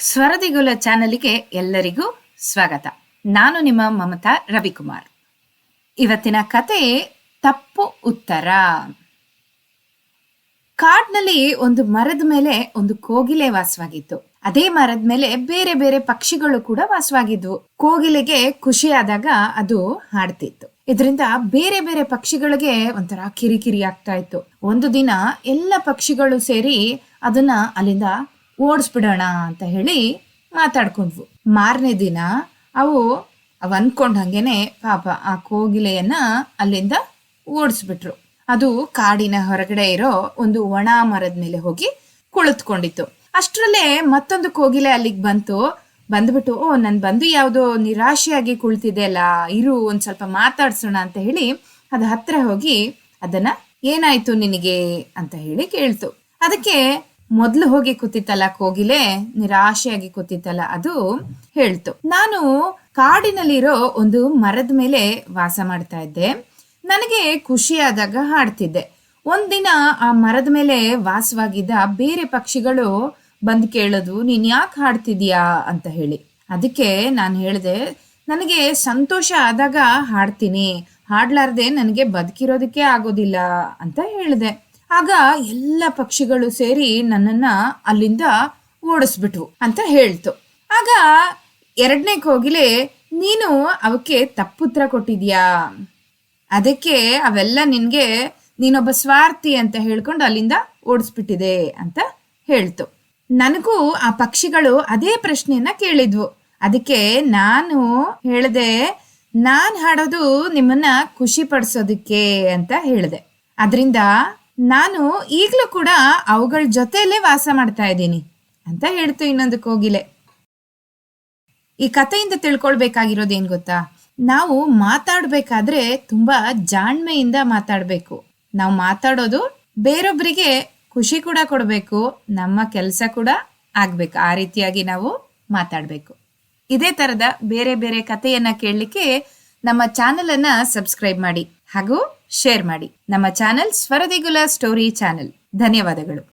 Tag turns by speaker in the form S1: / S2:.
S1: ಸ್ವರದಿಗುಲ ಚಾನಲಿಗೆ ಎಲ್ಲರಿಗೂ ಸ್ವಾಗತ. ನಾನು ನಿಮ್ಮ ಮಮತಾ ರವಿಕುಮಾರ್. ಇವತ್ತಿನ ಕತೆ ತಪ್ಪು ಉತ್ತರ. ಕಾಡ್ನಲ್ಲಿ ಒಂದು ಮರದ ಮೇಲೆ ಒಂದು ಕೋಗಿಲೆ ವಾಸವಾಗಿತ್ತು. ಅದೇ ಮರದ ಮೇಲೆ ಬೇರೆ ಬೇರೆ ಪಕ್ಷಿಗಳು ಕೂಡ ವಾಸವಾಗಿದ್ವು. ಕೋಗಿಲೆಗೆ ಖುಷಿಯಾದಾಗ ಅದು ಹಾಡ್ತಿತ್ತು. ಇದರಿಂದ ಬೇರೆ ಬೇರೆ ಪಕ್ಷಿಗಳಿಗೆ ಒಂಥರ ಕಿರಿಕಿರಿ ಆಗ್ತಾ ಇತ್ತು. ಒಂದು ದಿನ ಎಲ್ಲ ಪಕ್ಷಿಗಳು ಸೇರಿ ಅದನ್ನ ಅಲ್ಲಿಂದ ಓಡಿಸ್ಬಿಡೋಣ ಅಂತ ಹೇಳಿ ಮಾತಾಡ್ಕೊಂಡ್ವು. ಮಾರನೇ ದಿನ ಅವು ಅನ್ಕೊಂಡ್ ಹಂಗೇನೆ ಪಾಪ ಆ ಕೋಗಿಲೆಯನ್ನ ಅಲ್ಲಿಂದ ಓಡಿಸ್ಬಿಟ್ರು. ಅದು ಕಾಡಿನ ಹೊರಗಡೆ ಇರೋ ಒಂದು ಒಣ ಮರದ ಮೇಲೆ ಹೋಗಿ ಕುಳಿತುಕೊಂಡಿತ್ತು. ಅಷ್ಟರಲ್ಲೇ ಮತ್ತೊಂದು ಕೋಗಿಲೆ ಅಲ್ಲಿಗೆ ಬಂದ್ಬಿಟ್ಟು ನನ್ ಬಂದು ಯಾವ್ದೋ ನಿರಾಶೆಯಾಗಿ ಕುಳಿತಿದೆ ಅಲ್ಲ, ಇರು ಒಂದ್ ಸ್ವಲ್ಪ ಮಾತಾಡ್ಸೋಣ ಅಂತ ಹೇಳಿ ಅದ ಹತ್ರ ಹೋಗಿ ಅದನ್ನ ಏನಾಯ್ತು ನಿನಗೆ ಅಂತ ಹೇಳಿ ಕೇಳ್ತು. ಅದಕ್ಕೆ ಮೊದ್ಲು ಹೋಗಿ ಕೂತಿತ್ತಲ್ಲ ಕೋಗಿಲೆ, ನಿರಾಶೆಯಾಗಿ ಕೂತಿತ್ತಲ್ಲ, ಅದು ಹೇಳ್ತು, ನಾನು ಕಾಡಿನಲ್ಲಿರೋ ಒಂದು ಮರದ ಮೇಲೆ ವಾಸ ಮಾಡ್ತಾ ಇದ್ದೆ. ನನಗೆ ಖುಷಿಯಾದಾಗ ಹಾಡ್ತಿದ್ದೆ. ಒಂದಿನ ಆ ಮರದ ಮೇಲೆ ವಾಸವಾಗಿದ್ದ ಬೇರೆ ಪಕ್ಷಿಗಳು ಬಂದು ಕೇಳೋದು, ನೀನ್ ಯಾಕೆ ಹಾಡ್ತಿದ್ಯಾ ಅಂತ ಹೇಳಿ. ಅದಕ್ಕೆ ನಾನು ಹೇಳಿದೆ, ನನಗೆ ಸಂತೋಷ ಆದಾಗ ಹಾಡ್ತೀನಿ, ಹಾಡ್ಲಾರ್ದೆ ನನಗೆ ಬದುಕಿರೋದಕ್ಕೆ ಆಗೋದಿಲ್ಲ ಅಂತ ಹೇಳಿದೆ. ಆಗ ಎಲ್ಲ ಪಕ್ಷಿಗಳು ಸೇರಿ ನನ್ನನ್ನ ಅಲ್ಲಿಂದ ಓಡಿಸ್ಬಿಟ್ವು ಅಂತ ಹೇಳ್ತು. ಆಗ ಎರಡನೇ ಕೋಗಿಲೆ, ನೀನು ಅವಕ್ಕೆ ತಪ್ಪುತ್ತರ ಕೊಟ್ಟಿದ್ಯಾ, ಅದಕ್ಕೆ ಅವೆಲ್ಲ ನೀನೊಬ್ಬ ಸ್ವಾರ್ಥಿ ಅಂತ ಹೇಳ್ಕೊಂಡು ಅಲ್ಲಿಂದ ಓಡಿಸ್ಬಿಟ್ಟಿದೆ ಅಂತ ಹೇಳ್ತು. ನನಗೂ ಆ ಪಕ್ಷಿಗಳು ಅದೇ ಪ್ರಶ್ನೆಯನ್ನ ಕೇಳಿದ್ವು. ಅದಕ್ಕೆ ನಾನು ಹೇಳ್ದೆ, ನಾನ್ ಹಾಡೋದು ನಿಮ್ಮನ್ನ ಖುಷಿ ಪಡಿಸೋದಕ್ಕೆ ಅಂತ ಹೇಳ್ದೆ. ಅದರಿಂದ ನಾನು ಈಗ್ಲೂ ಕೂಡ ಅವುಗಳ ಜೊತೆಯಲ್ಲೇ ವಾಸ ಮಾಡ್ತಾ ಇದ್ದೀನಿ ಅಂತ ಹೇಳ್ತು ಇನ್ನೊಂದು ಕೋಗಿಲೆ. ಈ ಕಥೆಯಿಂದ ತಿಳ್ಕೊಳ್ಬೇಕಾಗಿರೋದೇನ್ ಗೊತ್ತಾ? ನಾವು ಮಾತಾಡ್ಬೇಕಾದ್ರೆ ತುಂಬಾ ಜಾಣ್ಮೆಯಿಂದ ಮಾತಾಡ್ಬೇಕು. ನಾವು ಮಾತಾಡೋದು ಬೇರೊಬ್ಬರಿಗೆ ಖುಷಿ ಕೂಡ ಕೊಡ್ಬೇಕು, ನಮ್ಮ ಕೆಲಸ ಕೂಡ ಆಗ್ಬೇಕು. ಆ ರೀತಿಯಾಗಿ ನಾವು ಮಾತಾಡ್ಬೇಕು. ಇದೇ ತರದ ಬೇರೆ ಬೇರೆ ಕಥೆಯನ್ನ ಕೇಳಲಿಕ್ಕೆ ನಮ್ಮ ಚಾನೆಲ್ ಅನ್ನ ಸಬ್ಸ್ಕ್ರೈಬ್ ಮಾಡಿ ಹಾಗೂ ಶೇರ್ ಮಾಡಿ. ನಮ್ಮ ಚಾನೆಲ್ ಸ್ವರದಿಗುಲ ಸ್ಟೋರಿ ಚಾನೆಲ್. ಧನ್ಯವಾದಗಳು.